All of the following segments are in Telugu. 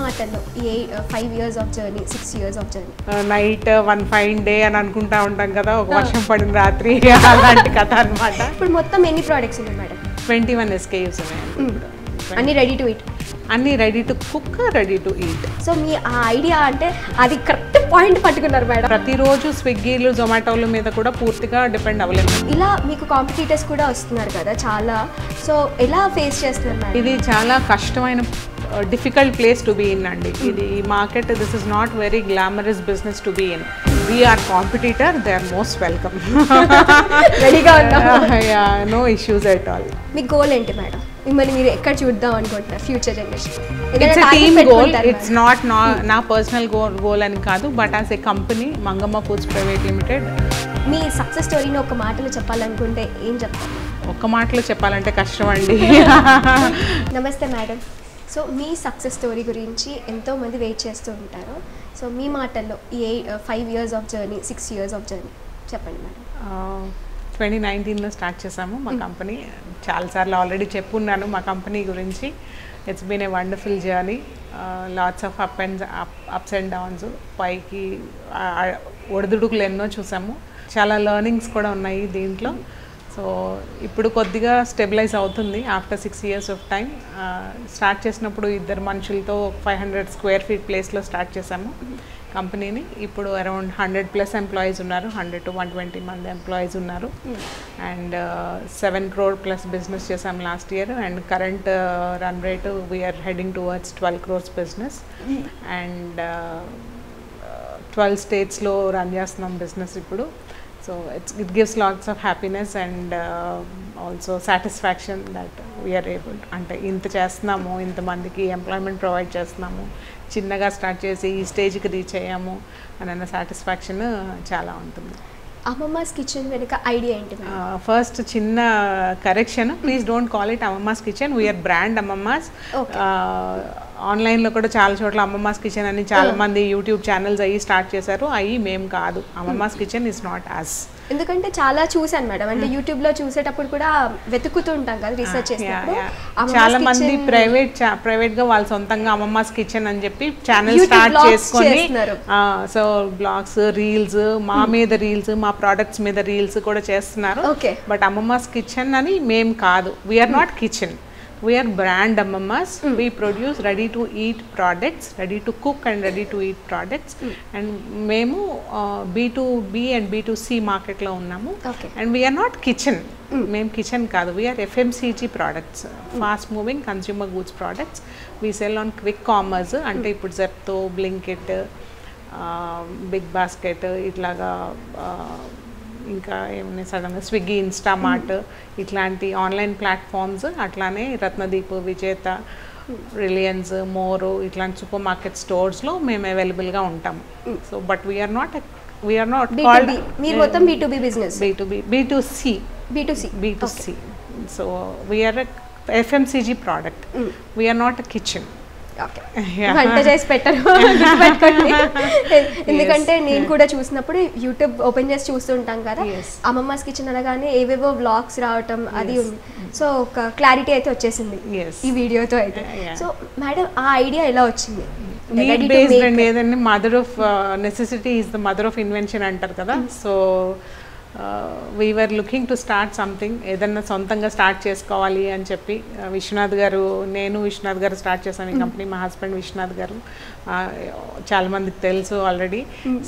మాటల్లో ఈ 5 years of journey 6 years of journey night one fine day అని అనుకుంటా ఉంటాం కదా, ఒక వర్షం పడిన రాత్రి అలాంటి కథ అనమాట. ఇప్పుడు మొత్తం ఎన్ని ప్రోడక్ట్స్ ఉన్నాయి మేడం? 21 SKUs ఉన్నాయి. అన్ని రెడీ టు ఈట్, అన్ని ready to cook, ready to eat. So మీ ఆ ఐడియా అంటే అది కరెక్ట్ పాయింట్ పట్టుకున్నారు మేడం. ప్రతిరోజు స్విగ్గీలు జొమాటోల మీద కూడా పూర్తిగా డిపెండ్ అవ్వలేదు. ఇలా మీకు కాంపిటీటర్స్ కూడా వస్తున్నారు కదా చాలా, సో ఎలా ఫేస్ చేస్తున్నారు మేడం? ఇది చాలా కష్టమైన difficult place to be in అండి. ఇది ఈ market, this is not very glamorous business to be in. We are competitor, they are most welcome. రెడీగా ఉన్నాం, నో ఇష్యూస్ ఎట్ ఆల్. మీ గోల్ ఏంటి మేడం? మిమ్మల్ని మీరు ఎక్కడ చూద్దాం అనుకుంటున్నారు future generation? It's a team goal, it's not నా పర్సనల్ గోల్ అని కాదు, but as a company Mangamma foods private limited. మీ సక్సెస్ స్టోరీని ఒక మాటలో చెప్పాలనుకుంటే ఏం చెప్తారు? ఒక్క మాటలో చెప్పాలంటే కష్టం అండి. నమస్తే మేడం. సో మీ సక్సెస్ స్టోరీ గురించి ఎంతోమంది వెయిట్ చేస్తూ ఉంటారు. సో మీ మాటల్లో ఈ 5 years of journey 6 years of journey చెప్పండి మేడం. 2019లో స్టార్ట్ చేసాము మా కంపెనీ. చాలాసార్లు ఆల్రెడీ చెప్పున్నాను మా కంపెనీ గురించి. It's been a wonderful journey, lots of ups and downs. పైకి ఒడిదుడుకులు ఎన్నో చూసాము, చాలా లెర్నింగ్స్ కూడా ఉన్నాయి దీంట్లో. సో ఇప్పుడు కొద్దిగా స్టెబిలైజ్ అవుతుంది after 6 years of time. Start చేసినప్పుడు 2 మనుషులతో 500 square feet ప్లేస్లో స్టార్ట్ చేసాము కంపెనీని. ఇప్పుడు అరౌండ్ 100+ ఎంప్లాయీస్ ఉన్నారు, 100 to 120 మంది ఎంప్లాయీస్ ఉన్నారు. అండ్ 7 crore+ బిజినెస్ చేసాము last year. And current run rate we are heading towards 12 crores business. And 12 states run చేస్తున్నాం బిజినెస్ ఇప్పుడు. So it gives lots of happiness and also satisfaction that we are able to, అంటే ఇంత చేస్తున్నాము, ఇంతమందికి ఎంప్లాయ్మెంట్ ప్రొవైడ్ చేస్తున్నాము, చిన్నగా స్టార్ట్ చేసి ఈ స్టేజ్కి రీచ్ అయ్యాము అన్న సాటిస్ఫాక్షన్ చాలా ఉంటుంది. అమ్మమ్మాస్ కిచెన్ వెనుక ఐడియా ఏంటి? ఫస్ట్ చిన్న correction, please don't call it Ammamma's kitchen, we are brand Ammamma's. ఆన్లైన్లో కూడా చాలా చోట్ల అమ్మమ్మాస్ కిచెన్ అని చాలా మంది యూట్యూబ్ ఛానల్స్ అయ్యి స్టార్ట్ చేశారు. అవి మేము కాదు, అమ్మమ్మాస్ కిచెన్ ఇస్ నాట్ అస్. ఎందుకంటే చాలా చూసాను మేడం, అంటే యూట్యూబ్లో చూసేటప్పుడు కూడా వెతుకుతూ ఉంటాం కదా, రీసెర్చ్ చేసినప్పుడు చాలా మంది ప్రైవేట్గా వాళ్ళు సొంతంగా అమ్మమ్మాస్ కిచెన్ అని చెప్పి ఛానల్ స్టార్ట్ చేసుకొని, సో బ్లాగ్స్, రీల్స్, మా మీద రీల్స్, మా ప్రోడక్ట్స్ మీద రీల్స్ కూడా చేస్తున్నారు. బట్ అమ్మమ్మాస్ కిచెన్ అని మేము కాదు, we are not kitchen, we are brand Amammas. We produce ready to eat products, ready to cook and ready to eat products. And memu B2B and B2C market lo unnamu. And we are not kitchen. Mem kitchen kaadu, we are FMCG products, fast moving consumer goods products. We sell on quick commerce, ante ippudu Zepto, Blinkit, Big Basket itlaga ఇంకా ఏమైనా సడన్గా స్విగ్గీ, ఇన్స్టామార్ట్ ఇట్లాంటి ఆన్లైన్ ప్లాట్ఫామ్స్, అట్లానే రత్నదీప్, విజేత, రిలయన్స్, మోరో ఇట్లాంటి సూపర్ మార్కెట్ స్టోర్స్లో మేము అవైలబుల్గా ఉంటాము. So but we are not called, మీరు మొత్తం B2B business, B2C. So we are FMCG product, we are not a kitchen. వంట చేసి పెట్టరు, ఎందుకంటే నేను కూడా చూసినప్పుడు యూట్యూబ్ ఓపెన్ చేసి చూస్తుంటాం కదా, అమ్మమ్మాస్ కిచెన్ అనగానే ఏవేవో వ్లాగ్స్ రావటం అది ఉంది. సో ఒక క్లారిటీ అయితే వచ్చేసింది ఈ వీడియోతో అయితే. సో మేడం ఆ ఐడియా ఎలా వచ్చింది? నీడ్ బేస్డ్ అండ్ ఏదైనా mother of necessity is the mother of invention అంటారు కదా. So we were looking to start something, ఏదన్నా సొంతంగా స్టార్ట్ చేసుకోవాలి అని చెప్పి విశ్వనాథ్ గారు, నేను విశ్వనాథ్ గారు స్టార్ట్ చేశాను ఈ కంపెనీ. మా హస్బెండ్ విశ్వనాథ్ గారు చాలా మందికి తెలుసు already.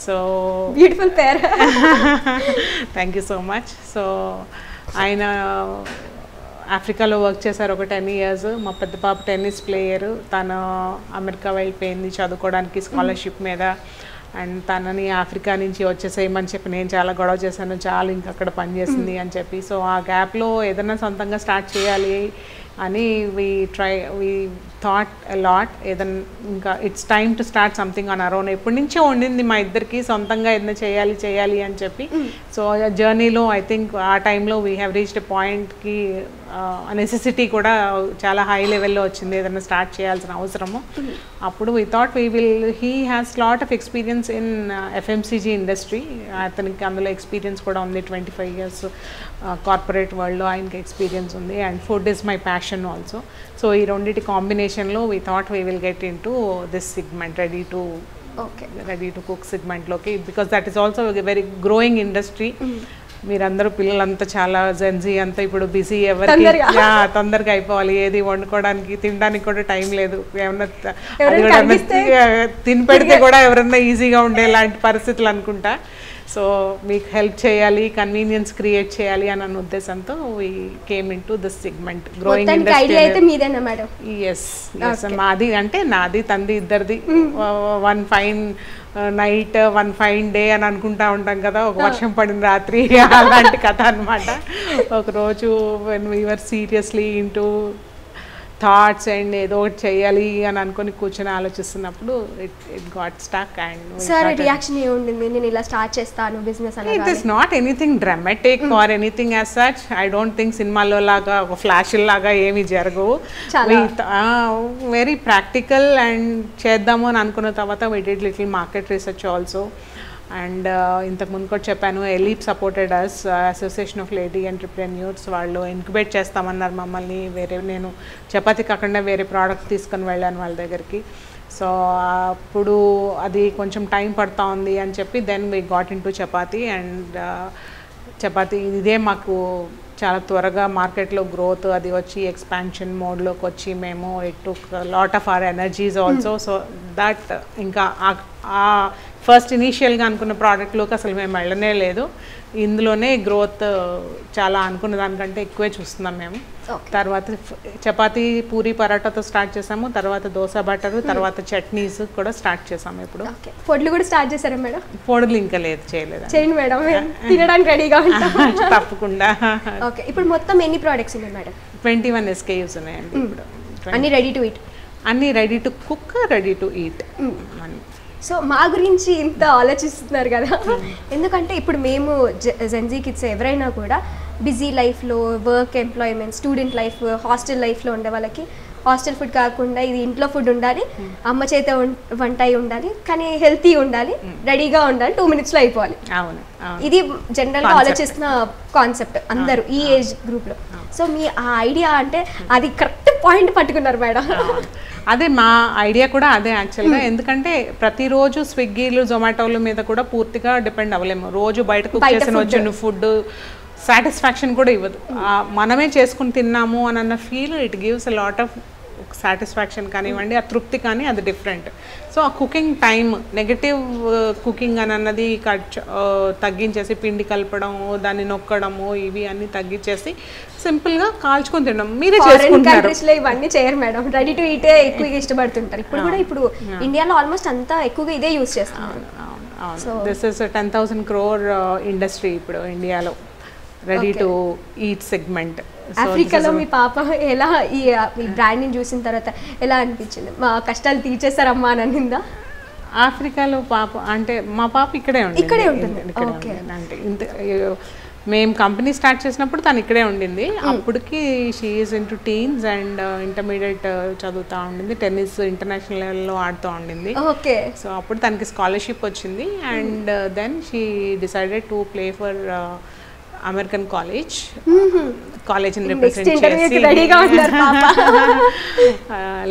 So beautiful pair, thank you so much. So ఆయన ఆఫ్రికాలో వర్క్ చేశారు ఒక 10 years. మా పెద్ద పాప టెన్నిస్ ప్లేయర్, తను అమెరికా వెళ్ళిపోయింది చదువుకోవడానికి స్కాలర్షిప్ మీద. అండ్ తనని ఆఫ్రికా నుంచి వచ్చేసేయమని చెప్పి నేను చాలా గొడవ చేశాను, చాలా ఇంకా అక్కడ పనిచేసింది అని చెప్పి. సో ఆ గ్యాప్లో ఏదైనా సొంతంగా స్టార్ట్ చేయాలి అని వీ థాట్ అ లాట్. ఏదన్నా ఇంకా it's time to start something on our own. ఎప్పటి నుంచో ఉండింది మా ఇద్దరికి సొంతంగా ఏదైనా చేయాలి అని చెప్పి. సో జర్నీలో ఐ థింక్ ఆ టైంలో వీ హ్యావ్ రీచ్డ్ ఎ పాయింట్కి నెసెసిటీ కూడా చాలా హై లెవెల్లో వచ్చింది, ఏదైనా స్టార్ట్ చేయాల్సిన అవసరము. అప్పుడు we thought he has lot of experience in FMCG industry. అతనికి అందులో ఎక్స్పీరియన్స్ కూడా ఉంది, 25 years కార్పొరేట్ వరల్డ్లో ఆయనకి ఎక్స్పీరియన్స్ ఉంది. And food is my passion also. So ఈ రెండింటి కాంబినేషన్లో we thought we will get in to this segment, ready to cook సెగ్మెంట్లోకి, because that is also very growing industry. మీరందరూ పిల్లలంతా చాలా జెన్జీ అంతా ఇప్పుడు బిజీ, ఎవరికి తొందరగా అయిపోవాలి, ఏది వండుకోవడానికి తినడానికి కూడా టైం లేదు, ఏమన్నా తిని పెడితే కూడా ఎవరన్నా ఈజీగా ఉండేలాంటి పరిస్థితులు అనుకుంటా. సో మీకు హెల్ప్ చేయాలి, కన్వీనియన్స్ క్రియేట్ చేయాలి అన్న ఉద్దేశంతో we came in to this segment, growing industry. Yes, మాది అంటే నాది తంది ఇద్దరిది. One fine night, one fine day అని అనుకుంటా ఉంటాం కదా, ఒక వర్షం పడిన రాత్రి అలాంటి కథ అనమాట. ఒకరోజు when we were seriously into thoughts and ఏదో ఒకటి చేయాలి అని అనుకుని కూర్చొని ఆలోచిస్తున్నప్పుడు it got stuck. And sir reaction ఏముండింది, నేను ఇలా స్టార్ట్ చేస్తాను బిజినెస్ అని? It is not anything dramatic or anything as such. I don't think సినిమాలో లాగా ఒక ఫ్లాష్ లాగా ఏమీ జరగవు. Very practical. అండ్ చేద్దాము అని అనుకున్న తర్వాత we did little market research also. And ఇంతకుముందు కూడా చెప్పాను, ALEAP supported us, association of lady entrepreneurs. వాళ్ళు ఇంక్యుబేట్ చేస్తామన్నారు మమ్మల్ని. నేను చపాతీ కాకుండా వేరే ప్రోడక్ట్ తీసుకొని వెళ్ళాను వాళ్ళ దగ్గరికి. సో అప్పుడు అది కొంచెం టైం పడుతూ ఉంది అని చెప్పి then we got in to chapati. And chapati ఇదే మాకు చాలా త్వరగా మార్కెట్లో గ్రోత్ అది వచ్చి ఎక్స్పాన్షన్ మోడ్లోకి వచ్చి మేము it took lot of our energies also. So that ఇంకా ఆ ఫస్ట్ ఇనీషియల్గా అనుకున్న ప్రోడక్ట్లోకి అసలు మేము వెళ్ళనే లేదు. ఇందులోనే గ్రోత్ చాలా అనుకున్న దానికంటే ఎక్కువే చూస్తున్నాం మేము. తర్వాత చపాతీ, పూరి, పరాటాతో స్టార్ట్ చేసాము. తర్వాత దోశ బటరు, తర్వాత చట్నీస్ కూడా స్టార్ట్ చేసాము. ఇప్పుడు పొడులు కూడా స్టార్ట్ చేశారా మేడం? పొడులు ఇంకా లేదు, చేయలేదు. చేయండి మేడం, తినడానికి రెడీగా ఉంటాం. తప్పకుండా. ఓకే, ఇప్పుడు మొత్తం ఎన్ని ప్రోడక్ట్స్ ఉన్నాయి మేడం? 21 SKUs ఉన్నాయండి ఇప్పుడు. అన్ని రెడీ టు ఈట్? అన్ని ready to cook, ready to eat. So మా గురించి ఇంత ఆలోచిస్తున్నారు కదా, ఎందుకంటే ఇప్పుడు మేము జెన్జీ కిడ్స్ ఎవరైనా కూడా బిజీ లైఫ్లో, work, employment, student life, hostel లైఫ్లో ఉండే వాళ్ళకి హాస్టల్ ఫుడ్ కాకుండా ఇది ఇంట్లో ఫుడ్ ఉండాలి, అమ్మ చేత వంట అయి ఉండాలి, కానీ హెల్తీ ఉండాలి, రెడీగా ఉండాలి, 2 minutesలో అయిపోవాలి. ఇది జనరల్గా ఆలోచిస్తున్న కాన్సెప్ట్ అందరూ ఈ ఏజ్ గ్రూప్లో. సో మీ ఆ ఐడియా అంటే అది కరెక్ట్ పాయింట్ పట్టుకున్నారు మేడం. అదే మా ఐడియా కూడా అదే యాక్చువల్గా. ఎందుకంటే ప్రతిరోజు స్విగ్గీలు, జొమాటోల మీద కూడా పూర్తిగా డిపెండ్ అవ్వలేము. రోజు బయట కుక్ చేసిన వచ్చిన ఫుడ్ సాటిస్ఫాక్షన్ కూడా ఇవ్వదు. మనమే చేసుకుని తిన్నాము అని అన్న feel it gives a lot of satisfaction కానివ్వండి, ఆ తృప్తి కానీ అది డిఫరెంట్. సో ఆ కుకింగ్ టైం, నెగటివ్ కుకింగ్ అని అన్నది తగ్గించేసి, పిండి కలపడం, దాన్ని నొక్కడము, ఇవి అన్ని తగ్గించేసి సింపుల్గా కాల్చుకొని తినడం. మీరే చేసుకుంటారు. ఇవన్నీ చేయరు మేడం, రెడీ టు ఈటే ఎక్కువగా ఇష్టపడుతుంటారు. ఇప్పుడు ఇండియాలో ఆల్మోస్ట్ అంతా ఎక్కువగా ఇదే యూజ్ చేస్తున్నారు. దిస్ ఇస్ 10,000 crore ఇండస్ట్రీ ఇప్పుడు ఇండియాలో, రెడీ టు ఈట్ సెగ్మెంట్. ఆఫ్రికాలో మీ పాప ఎలా ఈ బ్రాండ్ని చూసిన తర్వాత ఎలా అనిపించింది? మా కష్టాలు తీర్చేస్తారమ్మా అని అనిందా? ఆఫ్రికాలో పాప అంటే మా పాప ఇక్కడే ఉంటుంది. అంటే ఇంత మేము కంపెనీ స్టార్ట్ చేసినప్పుడు తను ఇక్కడే ఉండింది. అప్పటికి she is into teens and intermediate చదువుతూ ఉండింది. టెన్నిస్ ఇంటర్నేషనల్ లెవెల్లో ఆడుతూ ఉండింది. సో అప్పుడు తనకి స్కాలర్షిప్ వచ్చింది. And then she decided to play for American కాలేజ్ని రిప్రజెంట్ చేసి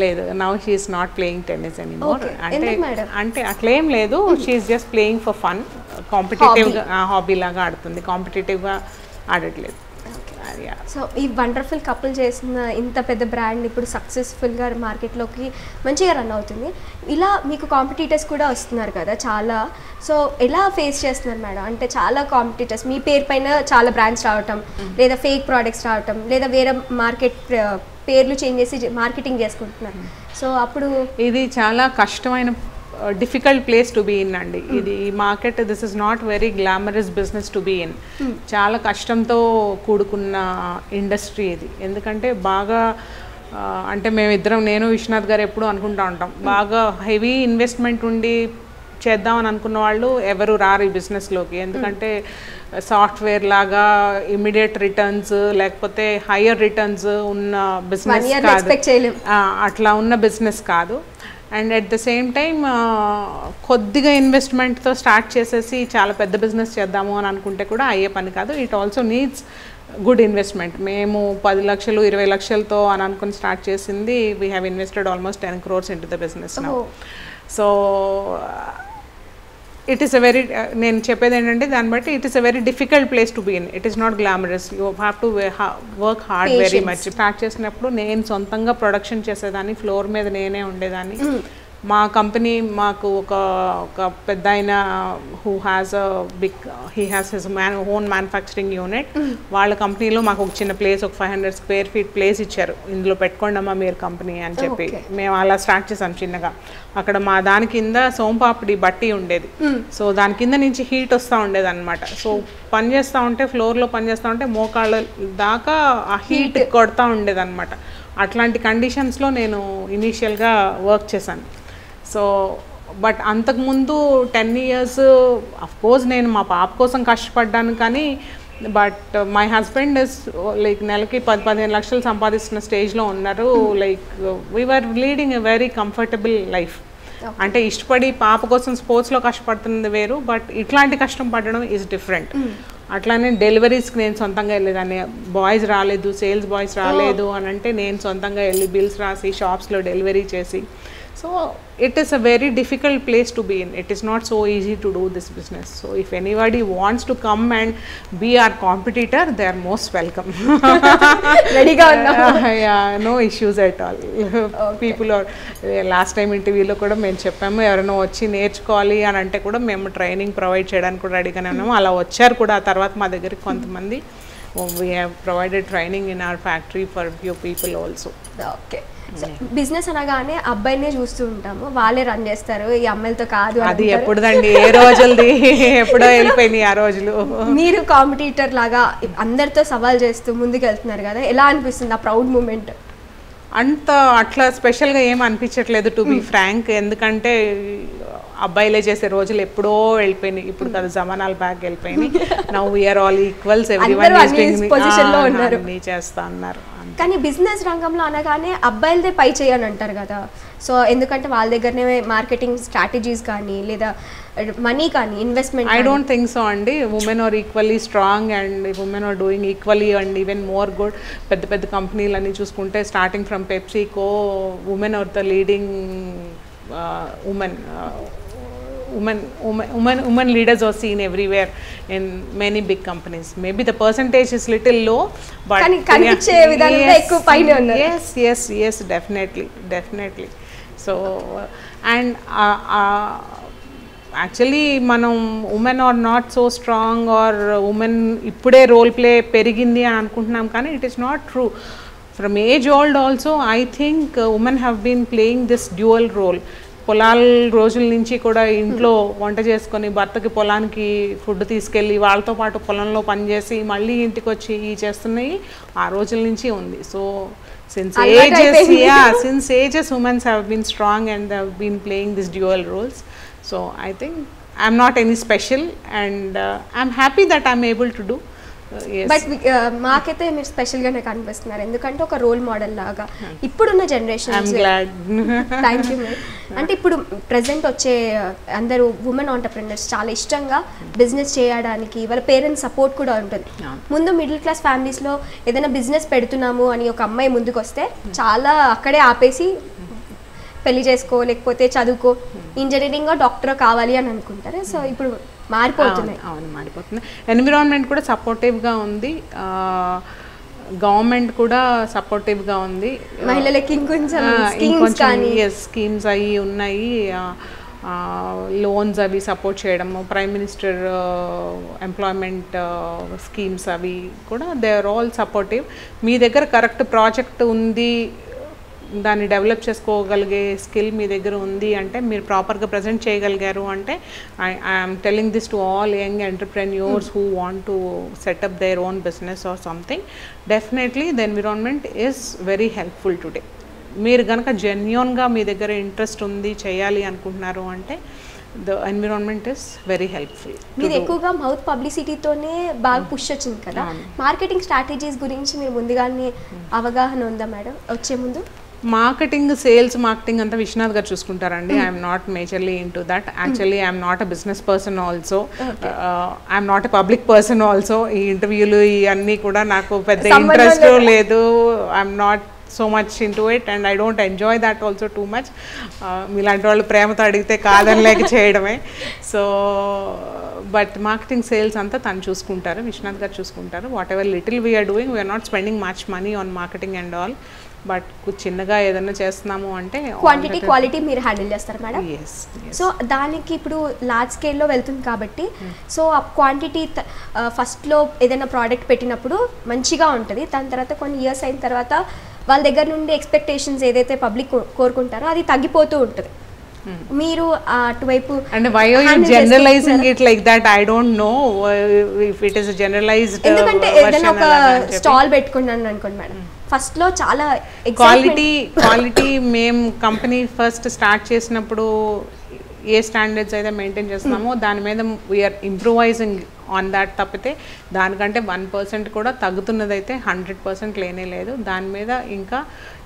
లేదు, now she is not playing tennis anymore. అంటే అట్లేం లేదు, she is just playing for fun, కాంపిటేటివ్గా హాబీ లాగా ఆడుతుంది, కాంపిటేటివ్గా ఆడట్లేదు. సో ఈ వండర్ఫుల్ కపుల్ చేసిన ఇంత పెద్ద బ్రాండ్ ఇప్పుడు సక్సెస్ఫుల్గా మార్కెట్లోకి మంచిగా రన్ అవుతుంది. ఇలా మీకు కాంపిటీటర్స్ కూడా వస్తున్నారు కదా చాలా. సో ఎలా ఫేస్ చేస్తున్నారు మేడం? అంటే చాలా కాంపిటీటర్స్ మీ పేరు పైన చాలా బ్రాండ్స్ రావటం, లేదా ఫేక్ ప్రోడక్ట్స్ రావటం, లేదా వేరే మార్కెట్ పేర్లు చేంజ్ చేసి మార్కెటింగ్ చేసుకుంటున్నారు. సో అప్పుడు ఇది చాలా కష్టమైన difficult place to be in అండి. ఇది ఈ market, this is not very glamorous business to be in. చాలా కష్టంతో కూడుకున్న ఇండస్ట్రీ ఇది. ఎందుకంటే బాగా అంటే మేమిద్దరం, నేను విశ్వనాథ్ గారు ఎప్పుడు అనుకుంటూ ఉంటాం, బాగా హెవీ ఇన్వెస్ట్మెంట్ ఉండి చేద్దామని అనుకున్న వాళ్ళు ఎవరు రారు ఈ బిజినెస్లోకి. ఎందుకంటే సాఫ్ట్వేర్ లాగా ఇమీడియట్ రిటర్న్స్ లేకపోతే హయ్యర్ రిటర్న్స్ ఉన్న బిజినెస్ కాదు, అట్లా ఉన్న బిజినెస్ కాదు. And at the same time కొద్దిగా ఇన్వెస్ట్మెంట్తో స్టార్ట్ చేసేసి చాలా పెద్ద బిజినెస్ చేద్దాము అని అనుకుంటే కూడా అయ్యే పని కాదు. It also needs good investment. మేము 10 లక్షలు 20 లక్షలతో అని అనుకుని స్టార్ట్ చేసింది, we have invested almost 10 crores into the business now. So it is a very, నేను చెప్పేది ఏంటంటే దాన్ని బట్టి it is a very difficult place to be in. It is not glamorous, you have to work hard very much. Start చేసినప్పుడు నేను సొంతంగా ప్రొడక్షన్ చేసేదాన్ని, ఫ్లోర్ మీద నేనే ఉండేదాన్ని. మా కంపెనీ మాకు ఒక పెద్ద ఆయన who has a big, he has his own manufacturing unit. వాళ్ళ కంపెనీలో మాకు ఒక చిన్న ప్లేస్, ఒక 500 square feet ప్లేస్ ఇచ్చారు. ఇందులో పెట్టుకోండమ్మా మీరు కంపెనీ అని చెప్పి మేము అలా స్టార్ట్ చేసాం చిన్నగా. అక్కడ మా దాని కింద సోంపాపిడి బట్టి ఉండేది. సో దాని కింద నుంచి హీట్ వస్తూ ఉండేది అనమాట. సో పని చేస్తూ ఉంటే, ఫ్లోర్లో పని చేస్తూ ఉంటే మోకాళ్ళ దాకా ఆ హీట్ కొడతా ఉండేది అనమాట. అట్లాంటి కండిషన్స్లో నేను ఇనీషియల్గా వర్క్ చేశాను. సో బట్ అంతకుముందు 10 years అఫ్కోర్స్ నేను మా పాప కోసం కష్టపడ్డాను, కానీ but my husband is like నెలకి 10-15 లక్షలు సంపాదిస్తున్న స్టేజ్లో ఉన్నారు. Like we are leading a very comfortable life. అంటే ఇష్టపడి పాప కోసం స్పోర్ట్స్లో కష్టపడుతున్నది వేరు, బట్ ఇట్లాంటి కష్టం పడడం ఈజ్ డిఫరెంట్. అట్లానే డెలివరీస్కి నేను సొంతంగా వెళ్ళేదాన్ని. బాయ్స్ రాలేదు, సేల్స్ బాయ్స్ రాలేదు అని అంటే నేను సొంతంగా వెళ్ళి బిల్స్ రాసి షాప్స్లో డెలివరీ చేసి. So it is a very difficult place to be in. It is not so easy to do this business. So if anybody wants to come and be our competitor, they are most welcome. Ready ga unna? Yeah, no issues at all. People are last time interview lo kuda men cheppamu, evarano vachi నేర్చుకోవాలి అని అంటే కూడా మేము ట్రైనింగ్ ప్రొవైడ్ చేయడానికి కూడా రెడీగానే ఉన్నాము. అలా వచ్చారు కూడా. ఆ తర్వాత మా దగ్గరికి కొంతమంది we have provided training in our factory for few people also. Okay. Business అనగానే అబ్బాయినే చూస్తూ ఉంటాము, వాళ్ళే రన్ చేస్తారు, ఈ అమ్మాయిలతో కాదు. అది ఎప్పుడుదండి, ఏ రోజులది, ఎప్పుడో వెళ్ళిపోయినాయి ఆ రోజులు. మీరు కాంపిటీటర్ లాగా అందరితో సవాల్ చేస్తూ ముందుకు వెళ్తున్నారు కదా, ఎలా అనిపిస్తుంది ఆ ప్రౌడ్ మూమెంట్? అట్లా స్పెషల్గా ఏం అనిపించట్లేదు టు బి ఫ్రాంక్. ఎందుకంటే అబ్బాయిలే చేసే రోజులు ఎప్పుడో వెళ్ళిపోయినాయి. ఇప్పుడు కదా జమానాలు బ్యాక్ వెళ్ళిపోయినాయి. Now we are all equals, everyone అన్నీ చేస్తా అన్నారు. కానీ బిజినెస్ రంగంలో అనగానే అబ్బాయిలదే పై చేయని అంటారు కదా. సో ఎందుకంటే వాళ్ళ దగ్గరనే మార్కెటింగ్ స్ట్రాటజీస్ కానీ లేదా మనీ కానీ investment. I don't think so అండి. Women are equally strong and women are doing equally and even more good. పెద్ద పెద్ద కంపెనీలు అన్నీ చూసుకుంటే starting from PepsiCo, women are the leading women leaders are seen everywhere in many big companies. Maybe the percentage is little low, but కనిపించే విధంగా ఎక్కువ పైన ఉన్నారు. yes definitely. So and actually మనం women are not so strong or women ఇప్పుడే రోల్ ప్లే పెరిగింది అని అనుకుంటున్నాం, కానీ it is not true. From age old also I think women have been playing this dual role. పొలాల రోజుల నుంచి కూడా ఇంట్లో వంట చేసుకొని భర్తకి పొలానికి ఫుడ్ తీసుకెళ్ళి వాళ్ళతో పాటు పొలంలో పనిచేసి మళ్ళీ ఇంటికి వచ్చి చేస్తున్నాయి ఆ రోజుల నుంచి ఉంది. So since ages women have been strong and they have been playing this dual roles. So I think I'm not any special and I'm happy that I'm able to do. But మాకైతే మీరు స్పెషల్గానే కనిపిస్తున్నారు, ఎందుకంటే ఒక రోల్ మోడల్ లాగా ఇప్పుడున్న జనరేషన్. Thank you. అంటే ఇప్పుడు ప్రజెంట్ వచ్చే అందరూ ఉమెన్ ఆంటర్ప్రెనర్స్ చాలా ఇష్టంగా బిజినెస్ చేయడానికి వాళ్ళ పేరెంట్స్ సపోర్ట్ కూడా ఉంటుంది. ముందు మిడిల్ క్లాస్ ఫ్యామిలీస్లో ఏదైనా బిజినెస్ పెడుతున్నాము అని ఒక అమ్మాయి ముందుకు వస్తే చాలా అక్కడే ఆపేసి పెళ్లి చేసుకో లేకపోతే చదువుకో, ఇంజనీరింగ్ డాక్టర్ కావాలి అని అనుకుంటారు. సో ఇప్పుడు మారిపోతున్నాయి. అవును, మారిపోతుంది. ఎన్విరాన్మెంట్ కూడా సపోర్టివ్గా ఉంది, గవర్నమెంట్ కూడా సపోర్టివ్గా ఉంది. మహిళలకి ఇంకొంచెం స్కీమ్స్ అవి ఉన్నాయి, లోన్స్ అవి సపోర్ట్ చేయడము, ప్రైమ్ మినిస్టర్ ఎంప్లాయ్మెంట్ స్కీమ్స్ అవి కూడా దే ఆర్ ఆల్ సపోర్టివ్. మీ దగ్గర కరెక్ట్ ప్రాజెక్ట్ ఉంది, దాన్ని డెవలప్ చేసుకోగలిగే స్కిల్ మీ దగ్గర ఉంది అంటే, మీరు ప్రాపర్గా ప్రజెంట్ చేయగలిగారు అంటే, I'm telling this to all young entrepreneurs who want to set up their own business or something. Definitely the environment is very helpful today. మీరు కనుక జెన్యూన్గా మీ దగ్గర ఇంట్రెస్ట్ ఉంది చేయాలి అనుకుంటున్నారు అంటే the environment is very helpful. మీరు ఎక్కువగా మౌత్ పబ్లిసిటీతోనే బాగా పుష్ వచ్చింది కదా, మార్కెటింగ్ స్ట్రాటజీస్ గురించి మీరు ముందుగానే అవగాహన ఉందా మేడం వచ్చే ముందు? మార్కెటింగ్, సేల్స్ మార్కెటింగ్ అంతా విశ్వనాథ్ గారు చూసుకుంటారండి. I'm not majorly into that. Actually I'm not a business person also, I'm not a public person also. ఈ ఇంటర్వ్యూలు ఇవన్నీ కూడా నాకు పెద్ద ఇంట్రెస్ట్ లేదు. I'm not so much into it and I don't enjoy that also too much. మీలాంటి వాళ్ళు ప్రేమతో అడిగితే కాదని లేక చేయడమే. సో బట్ మార్కెటింగ్, సేల్స్ అంతా తను చూసుకుంటారు, విశ్వనాథ్ గారు చూసుకుంటారు. Whatever little we are doing, we are not spending much money on marketing and all. But చిన్నగా ఏదైనా చేస్తున్నాము అంటే క్వాంటిటీ క్వాలిటీ మీరు హ్యాండిల్ చేస్తారు మేడం. ఎస్. సో దానికి ఇప్పుడు లార్జ్ స్కేల్లో వెళ్తుంది కాబట్టి, సో ఆ క్వాంటిటీ ఫస్ట్లో ఏదైనా ప్రోడక్ట్ పెట్టినప్పుడు మంచిగా ఉంటుంది, దాని తర్వాత కొన్ని ఇయర్స్ అయిన తర్వాత వాళ్ళ దగ్గర నుండి ఎక్స్పెక్టేషన్స్ ఏదైతే పబ్లిక్ కోరుకుంటారో అది తగ్గిపోతూ ఉంటుంది. మీరు అటువైపు అంటే why are you generalizing it like that? I don't know if it is a generalized ఎందుకంటే ఏదైనా ఒక స్టాల్ పెట్టుకున్నాను అనుకోండి మేడం, ఫస్ట్ లో చాలా క్వాలిటీ మేము కంపెనీ ఫస్ట్ స్టార్ట్ చేసినప్పుడు ఏ స్టాండర్డ్స్ అయితే మెయింటైన్ చేస్తున్నామో దాని మీద వీఆర్ ఇంప్రూవైజింగ్ ఆన్ దాట్ తప్పితే దానికంటే 1% కూడా తగ్గుతున్నదైతే 100% లేనే లేదు. దాని మీద ఇంకా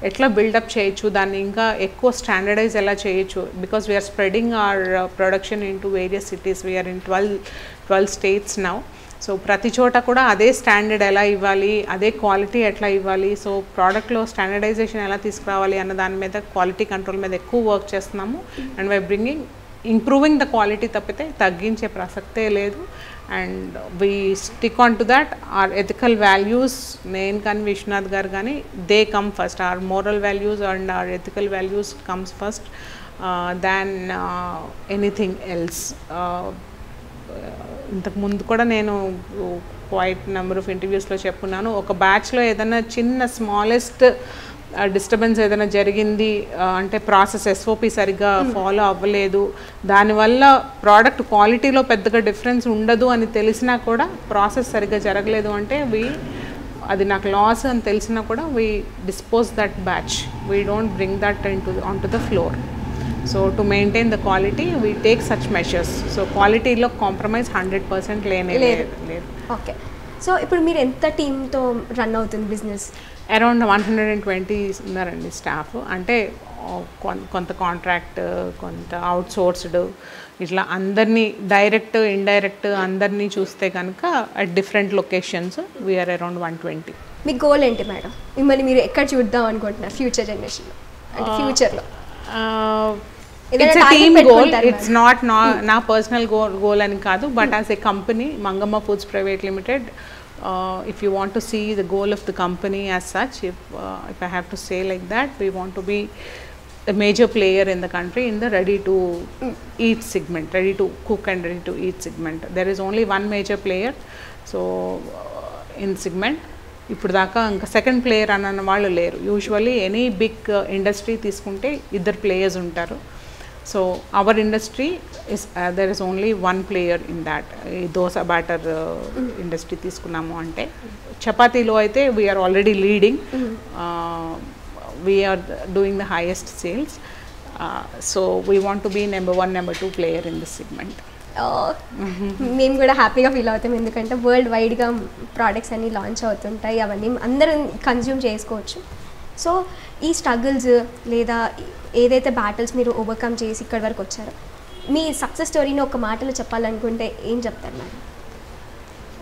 ఎట్లా బిల్డప్ చేయొచ్చు, దాన్ని ఇంకా ఎక్కువ స్టాండర్డైజ్ ఎలా చేయొచ్చు, because we are spreading our production in to various cities. We are in 12 states now. So ప్రతి చోట కూడా అదే స్టాండర్డ్ ఎలా ఇవ్వాలి, అదే క్వాలిటీ ఎట్లా ఇవ్వాలి, సో ప్రోడక్ట్లో స్టాండర్డైజేషన్ ఎలా తీసుకురావాలి అన్న దాని మీద, క్వాలిటీ కంట్రోల్ మీద ఎక్కువ వర్క్ చేస్తున్నాము. And by improving the quality తప్పితే తగ్గించే ప్రసక్తే లేదు. And we stick on to that. Our ethical values, నేను కానీ విశ్వనాథ్ గారు కానీ, they come first. Our moral values and our ethical values comes first than anything else. ఇంతకు ముందు కూడా నేను క్వైట్ నెంబర్ ఆఫ్ ఇంటర్వ్యూస్లో చెప్పున్నాను, ఒక బ్యాచ్లో ఏదైనా చిన్న స్మాలెస్ట్ డిస్టర్బెన్స్ ఏదైనా జరిగింది అంటే ప్రాసెస్ SOP సరిగ్గా ఫాలో అవ్వలేదు, దానివల్ల ప్రోడక్ట్ క్వాలిటీలో పెద్దగా డిఫరెన్స్ ఉండదు అని తెలిసినా కూడా, ప్రాసెస్ సరిగ్గా జరగలేదు అంటే అది నాకు లాస్ అని తెలిసినా కూడా we dispose that batch. We don't bring that on to the floor. So to maintain the quality we take such measures. So క్వాలిటీలో కాంప్రమైజ్ 100% లేదు. ఓకే. సో ఇప్పుడు మీరు ఎంత టీమ్తో రన్ అవుతుంది బిజినెస్? అరౌండ్ 120 ఉన్నారండి స్టాఫ్. అంటే కొంత కాంట్రాక్ట్, కొంత అవుట్సోర్స్డ్, ఇట్లా అందరినీ డైరెక్ట్, ఇండైరెక్ట్ అందరినీ చూస్తే కనుక at different locations we are around 120. మీ గోల్ ఏంటి మేడం? మిమ్మల్ని మీరు ఎక్కడ చూద్దాం అనుకుంటున్నారు ఫ్యూచర్ జనరేషన్లో, అంటే ఫ్యూచర్లో? It's a team goal. It's not నా పర్సనల్ గోల్ అని కాదు, but as a company Mangamma foods private limited, if you want to see the goal of the company as such, if I have to say like that, we want to be a major player in the country in the ready to eat segment, ready to cook and ready to eat segment. There is only one major player, so in segment ఇప్పుడు దాకా ఇంకా సెకండ్ ప్లేయర్ అన్న వాళ్ళు లేరు. యూజువల్లీ ఎనీ బిగ్ ఇండస్ట్రీ తీసుకుంటే ఇద్దరు ప్లేయర్స్ ఉంటారు. So our industry is there is only one player in that. ఈ దోస బ్యాటర్ ఇండస్ట్రీ తీసుకున్నాము అంటే, చపాతీలో అయితే we are already leading, we are doing the highest sales. So we want to be number 1, number 2 player in this segment. మేము కూడా హ్యాపీగా ఫీల్ అవుతాం, ఎందుకంటే వరల్డ్ వైడ్గా ప్రోడక్ట్స్ అన్నీ లాంచ్ అవుతుంటాయి, అవన్నీ అందరూ కన్జ్యూమ్ చేసుకోవచ్చు. సో ఈ స్ట్రగుల్స్ లేదా ఏదైతే బ్యాటిల్స్ మీరు ఓవర్కమ్ చేసి ఇక్కడి వరకు వచ్చారో, మీ సక్సెస్ స్టోరీని ఒక మాటలో చెప్పాలనుకుంటే ఏం చెప్తారు మేడం?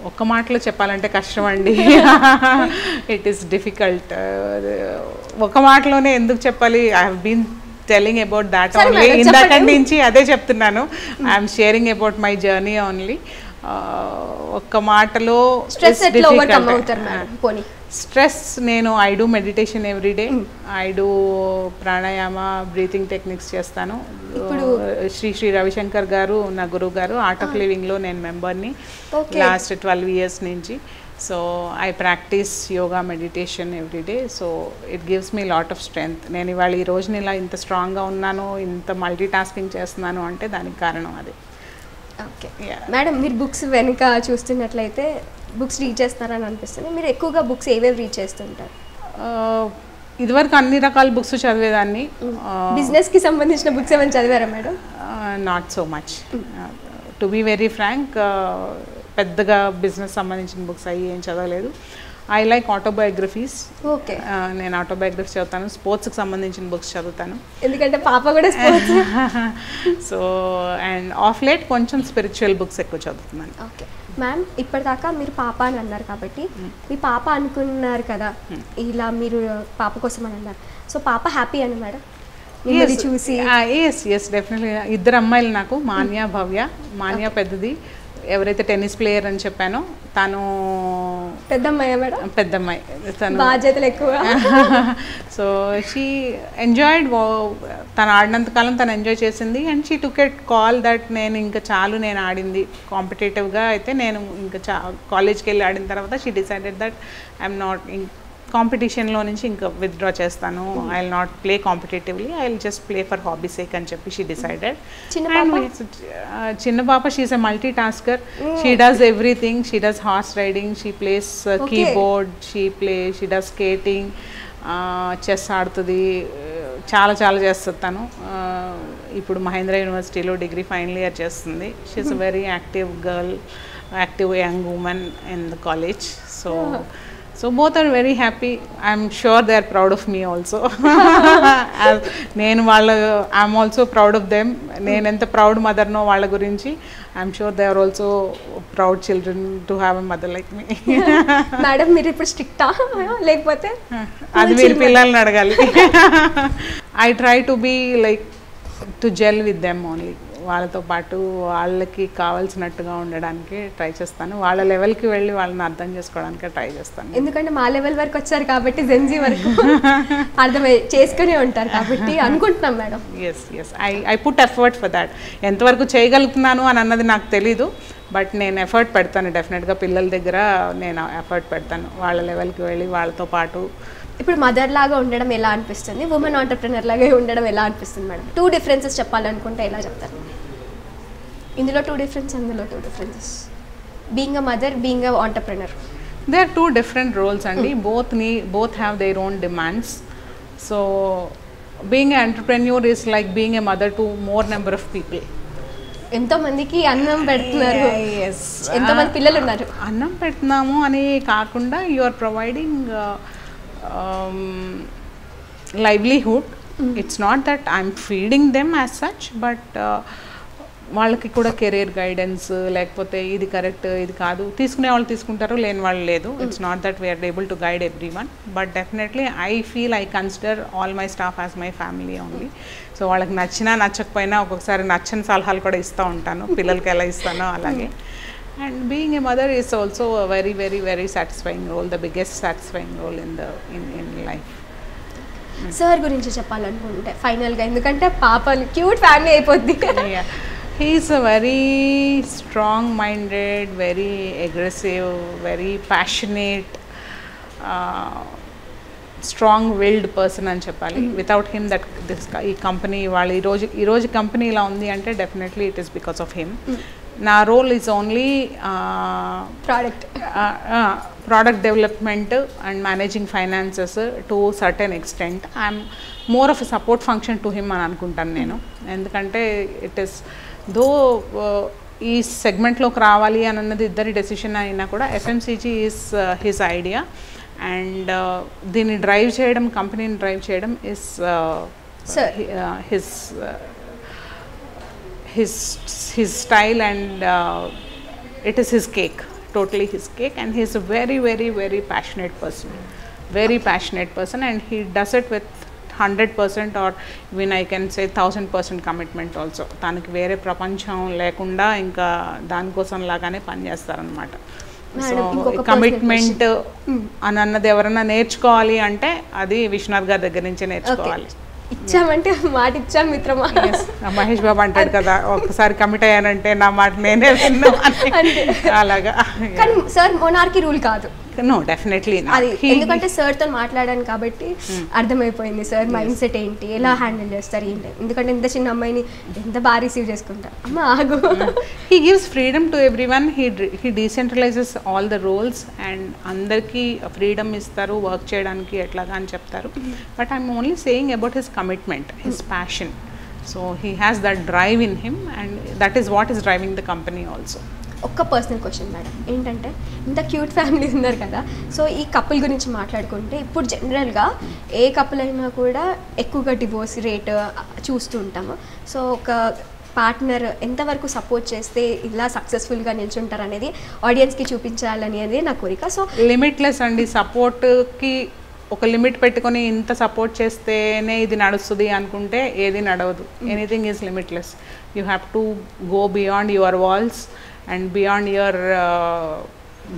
ఒక్క మాటలో చెప్పాలంటే కష్టం అండి. It is difficult. ఒక మాటలోనే ఎందుకు చెప్పాలి? I have been telling about that only. ఇందాక నుంచి అదే చెప్తున్నాను. I'm sharing about my journey only. ఒక్క మాటలో స్ట్రెస్ ఎట్లా ఓవర్కమ్ అవుతారు మేడం? పోనీ స్ట్రెస్, నేను I do meditation everyday, I do pranayama, breathing techniques చేస్తాను. శ్రీ రవిశంకర్ గారు నా గురువు గారు, ఆర్ట్ ఆఫ్ లివింగ్లో నేను మెంబర్ని లాస్ట్ 12 years నుంచి. So I practice yoga, meditation everyday. So it gives me lot of strength. నేను ఇవాళ ఈ రోజుని ఇలా ఇంత స్ట్రాంగ్గా ఉన్నాను, ఇంత మల్టీ టాస్కింగ్ చేస్తున్నాను అంటే దానికి కారణం అది. ఓకే మేడం, మీరు బుక్స్ వెనుక చూస్తున్నట్లయితే బుక్స్ రీడ్ చేస్తారని అనిపిస్తుంది. మీరు ఎక్కువగా బుక్స్ ఏవేవి రీడ్ చేస్తుంటారు? ఇదివరకు అన్ని రకాల బుక్స్ చదివేదాన్ని. బిజినెస్కి సంబంధించిన బుక్స్ ఏమైనా చదివారా madam? Not so much, to be very frank. పెద్దగా బిజినెస్ సంబంధించిన బుక్స్ అవి ఏం చదవలేదు. I like autobiographies. ఓకే, నేను ఆటోబయోగ్రఫీ చదువుతాను. స్పోర్ట్స్కి సంబంధించిన బుక్స్ చదువుతాను, ఎందుకంటే పాప కూడా sports. So and of late కొంచెం స్పిరిచువల్ బుక్స్ ఎక్కువ చదువుతున్నాను. ఓకే మ్యామ్, ఇప్పటిదాకా మీరు పాప అని అన్నారు కాబట్టి మీ పాప అనుకున్నారు కదా, ఇలా మీరు పాప కోసం అని అన్నారు. సో పాప హ్యాపీ అని మేడం చూసి? Yes definitely. 2 అమ్మాయిలు నాకు, మాన్య, భవ్య. మాన్య పెద్దది, ఎవరైతే టెన్నిస్ ప్లేయర్ అని చెప్పానో తను పెద్దమ్మాయి మేడం. పెద్దమ్మాయి, తను బాధ్యతలు ఎక్కువ. సో షీ ఎంజాయ్డ్, తను ఆడినంతకాలం తను ఎంజాయ్ చేసింది. And she took at call that నేను ఇంకా చాలు, నేను ఆడింది కాంపిటేటివ్గా అయితే నేను ఇంకా కాలేజ్కి వెళ్ళి ఆడిన తర్వాత she decided that I'm not కాంపిటీషన్లో నుంచి ఇంకా విత్డ్రా చేస్తాను. I will not play competitively, I will just play for hobby sake అని చెప్పి షీ డిసైడెడ్. చిన్న పాప she is a multitasker. She does everything. She does horse riding, she plays keyboard, she does skating, chess ఆడుతుంది, చాలా చాలా చేస్తుంది తను. ఇప్పుడు మహేంద్ర యూనివర్సిటీలో డిగ్రీ ఫైనల్ ఇయర్ చేస్తుంది. She is a very active girl, active young women in the college. So both are very happy. I'm sure they are proud of me also. I'm also proud of them. నేను ఎంత ప్రౌడ్ మదర్ నో వాళ్ళ గురించి. I'm sure they are also proud children to have a mother like me. Madam మీరు ఇప్పుడు స్ట్రిక్టా లేకపోతే? అది మీరు పిల్లల్ని అడగాలి. I try to be like to gel with them only. వాళ్ళతో పాటు వాళ్ళకి కావాల్సినట్టుగా ఉండడానికి ట్రై చేస్తాను. వాళ్ళ లెవెల్కి వెళ్ళి వాళ్ళని అర్థం చేసుకోవడానికి ట్రై చేస్తాను. ఎందుకంటే మా లెవెల్ వరకు వచ్చారు కాబట్టి జెన్జీ వరకు అర్థమై చేసుకునే ఉంటారు కాబట్టి అనుకుంటున్నాం madam. Yes I put effort for that. ఎంతవరకు చేయగలుగుతున్నాను అని అన్నది నాకు తెలీదు, బట్ నేను ఎఫర్ట్ పెడతాను డెఫినెట్గా. పిల్లల దగ్గర నేను ఎఫర్ట్ పెడతాను, వాళ్ళ లెవెల్కి వెళ్ళి వాళ్ళతో పాటు. ఇప్పుడు మదర్ లాగా ఉండడం ఎలా అనిపిస్తుంది, ఉమెన్ ఆంటర్ప్రెనర్ లాగా ఉండడం ఎలా అనిపిస్తుంది మేడం? 2 డిఫరెన్సెస్ చెప్పాలనుకుంటే ఎలా చెప్తారు? ఇందులో 2 డిఫరెన్స్, అందులో 2 differences. Being a mother, being a entrepreneur. They are 2 different roles అండి. both have their own demands. So being an entrepreneur is like being a mother to more number of people. ఎంతో మందికి అన్నం పెడుతున్నారు, ఎంతో మంది పిల్లలు ఉన్నారు. అన్నం పెడుతున్నాము అని కాకుండా you are providing livelihood. It's not that I'm feeding them as such, but వాళ్ళకి కూడా కెరీర్ గైడెన్స్, లేకపోతే ఇది కరెక్ట్ ఇది కాదు, తీసుకునే వాళ్ళు తీసుకుంటారు, లేని వాళ్ళు లేదు. It's not that we are able to guide every one, but definitely I feel I consider all my staff as my family only. So వాళ్ళకి నచ్చినా నచ్చకపోయినా ఒక్కొక్కసారి నచ్చని సలహాలు కూడా ఇస్తూ ఉంటాను, పిల్లలకి ఎలా ఇస్తానో అలాగే. And being a mother is also a very, very, very satisfying role, the biggest satisfying role in life. Sir గురించి చెప్పాలనుకుంటే ఫైనల్గా, ఎందుకంటే పాపలు క్యూట్ ఫ్యామిలీ అయిపోద్ది. He is a very strong-minded, very aggressive, very passionate, strong-willed person అని చెప్పాలి. Without him that ఈ కంపెనీ వాళ్ళు ఈరోజు కంపెనీ ఇలా ఉంది అంటే definitely it is because of him. నా role is only product development and managing finances to certain extent. I'm more of a support function to him అని అనుకుంటాను నేను. ఎందుకంటే ఇట్ ఈస్ దో ఈ సెగ్మెంట్లోకి రావాలి అని అన్నది ఇద్దరి డెసిషన్ అయినా కూడా FMCG is his idea. And దీన్ని డ్రైవ్ చేయడం, కంపెనీని డ్రైవ్ చేయడం is his style, and it is his cake, totally his cake. And he is a very, very, very passionate person, and he does it with 100%, or even I can say 1000% commitment also. తనకి వేరే ప్రపంచం లేకుండా ఇంకా దానికోసం లాగానే పనిచేస్తారనమాట. సో కమిట్మెంట్ అని అన్నది ఎవరైనా నేర్చుకోవాలి అంటే అది విశ్వనాథ్ గారి దగ్గర నుంచే నేర్చుకోవాలి. ఇచ్చామంటే మాట ఇచ్చాం మిత్రమా. మహేష్ బాబు అంటాడు కదా, ఒక్కసారి కమిట్ అయ్యానంటే నా మాట నేనే విన్నా అలాగా. కానీ సార్ మొనార్కీ రూల్ కాదు, నో డెఫినెట్లీ అది ఎందుకంటే సార్ తో మాట్లాడాను కాబట్టి అర్థమైపోయింది సార్ మైండ్ సెట్ ఏంటి, ఎలా హ్యాండిల్ చేస్తారు ఏంటి. ఎందుకంటే ఇంత చిన్న అమ్మాయిని ఎంత బాగా రిసీవ్ చేసుకుంటారు. అమ్మ ఆగు. He gives freedom to everyone. He decentralises all the roles and అందరికీ ఫ్రీడమ్ ఇస్తారు వర్క్ చేయడానికి ఎట్లాగా అని చెప్తారు. But I'm only saying about his commitment, his passion. So he has that drive in him and that is what is driving the company also. ఒక్క పర్సనల్ క్వశ్చన్ మేడం ఏంటంటే, ఇంత క్యూట్ ఫ్యామిలీ ఉన్నారు కదా, సో ఈ కపుల్ గురించి మాట్లాడుకుంటే ఇప్పుడు జనరల్గా ఏ కపుల్ అయినా కూడా ఎక్కువగా డివోర్స్ రేట్ చూస్తూ ఉంటాము. సో ఒక పార్ట్నర్ ఎంతవరకు సపోర్ట్ చేస్తే ఇలా సక్సెస్ఫుల్గా నిల్చుంటారు అనేది ఆడియన్స్కి చూపించాలనేది నా కోరిక. సో లిమిట్లెస్ అండి, సపోర్ట్కి ఒక లిమిట్ పెట్టుకొని ఇంత సపోర్ట్ చేస్తేనే ఇది నడుస్తుంది అనుకుంటే ఏది నడవదు. Anything is limitless. You have to go beyond your walls and beyond your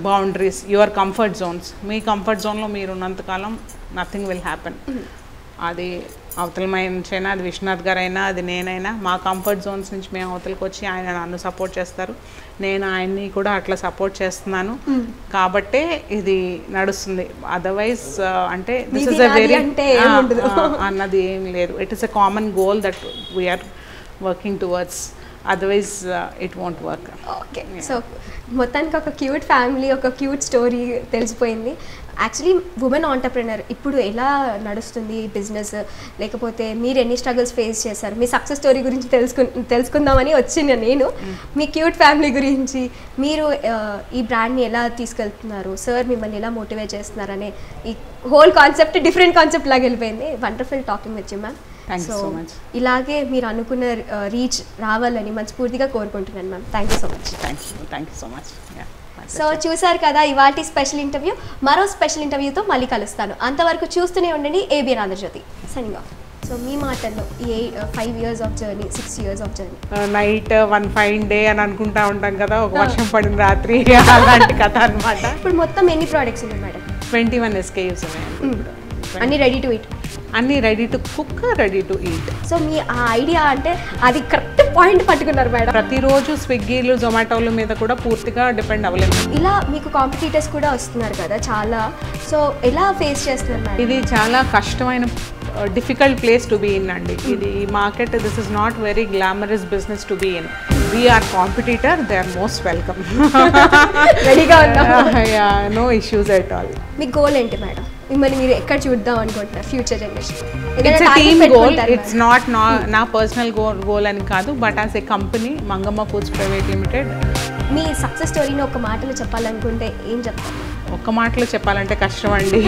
boundaries, your comfort zones. మీ కంఫర్ట్ జోన్లో మీరు ఉన్నంతకాలం నథింగ్ విల్ హ్యాపెన్. అది అవతల నుంచైనా, అది విశ్వనాథ్ గారైనా, అది నేనైనా, మా కంఫర్ట్ జోన్స్ నుంచి మేము అవతలకి వచ్చి ఆయన నన్ను సపోర్ట్ చేస్తారు, నేను ఆయన్ని కూడా అట్లా సపోర్ట్ చేస్తున్నాను కాబట్టే ఇది నడుస్తుంది. అదర్వైజ్ అంటే దిస్ ఇస్ అ వెరీ అన్నది ఏం లేదు. It is a common goal that we are working towards. Otherwise it won't work. Okay, so మొత్తానికి ఒక క్యూట్ ఫ్యామిలీ, ఒక క్యూట్ స్టోరీ తెలిసిపోయింది. యాక్చువల్లీ ఉమెన్ ఆంటర్ప్రెనర్ ఇప్పుడు ఎలా నడుస్తుంది బిజినెస్, లేకపోతే మీరు ఎన్ని స్ట్రగుల్స్ ఫేస్ చేశారు, మీ సక్సెస్ స్టోరీ గురించి తెలుసుకుందామని వచ్చిన నేను. మీ క్యూట్ ఫ్యామిలీ గురించి, మీరు ఈ బ్రాండ్ని ఎలా తీసుకెళ్తున్నారు, సార్ మిమ్మల్ని ఎలా మోటివేట్ చేస్తున్నారనే ఈ హోల్ కాన్సెప్ట్ డిఫరెంట్ కాన్సెప్ట్ లాగా వెళ్ళిపోయింది. Wonderful talking with you ma'am. So ఇలాగే మీరు అనుకున్న రీచ్ రావాలని మనస్ఫూర్తిగా కోరుకుంటున్నాను ma'am. Thank you so much. Thank you so much. So చూసారు కదా ఇవాల్టి స్పెషల్ ఇంటర్వ్యూ. మరో స్పెషల్ ఇంటర్వ్యూతో మళ్ళీ కలుస్తాను. అంతవరకు చూస్తూనే ఉండండి ABN Andhra Jyothi. Signing off. So మీ మాటల్లో ఈ 5 years of journey, 6 years of journey. Night one fine day అని అనుకుంటా ఉంటాం కదా, ఒక వర్షం పడిన రాత్రి అలాంటి కథ అనమాట. ఇప్పుడు మొత్తం ఎన్ని ప్రోడక్ట్స్ ఉన్నాయి మేడం? 21 SKUs ఉన్నాయి. అన్ని రెడీ టు ఈట్, అన్ని ready to cook, ready to eat. So మీ ఆ ఐడియా అంటే అది కరెక్ట్ పాయింట్ పట్టుకున్నారు మేడం. ప్రతిరోజు స్విగ్గీలు, జొమాటోల మీద కూడా పూర్తిగా డిపెండ్ అవ్వలేదు. ఇలా మీకు కాంపిటీటర్స్ కూడా వస్తున్నారు కదా చాలా, సో ఎలా ఫేస్ చేస్తున్నారు మేడం? ఇది చాలా కష్టమైన difficult place to be in అండి. ఇది ఈ market, this is not very glamorous business to be in. We are competitor, they are most welcome. రెడీగా ఉన్నాం. No issues at all. మీ గోల్ ఏంటి మేడం? మిమ్మల్ని మీరు ఎక్కడ చూద్దాం అనుకుంటున్నారు future generation? It's a team goal, it's not నా పర్సనల్ గోల్ అని కాదు, but as a company Mangamma foods private limited. మీ సక్సెస్ స్టోరీని ఒక మాటలో చెప్పాలనుకుంటే ఏం చెప్తారు? ఒక్క మాటలో చెప్పాలంటే కష్టం అండి.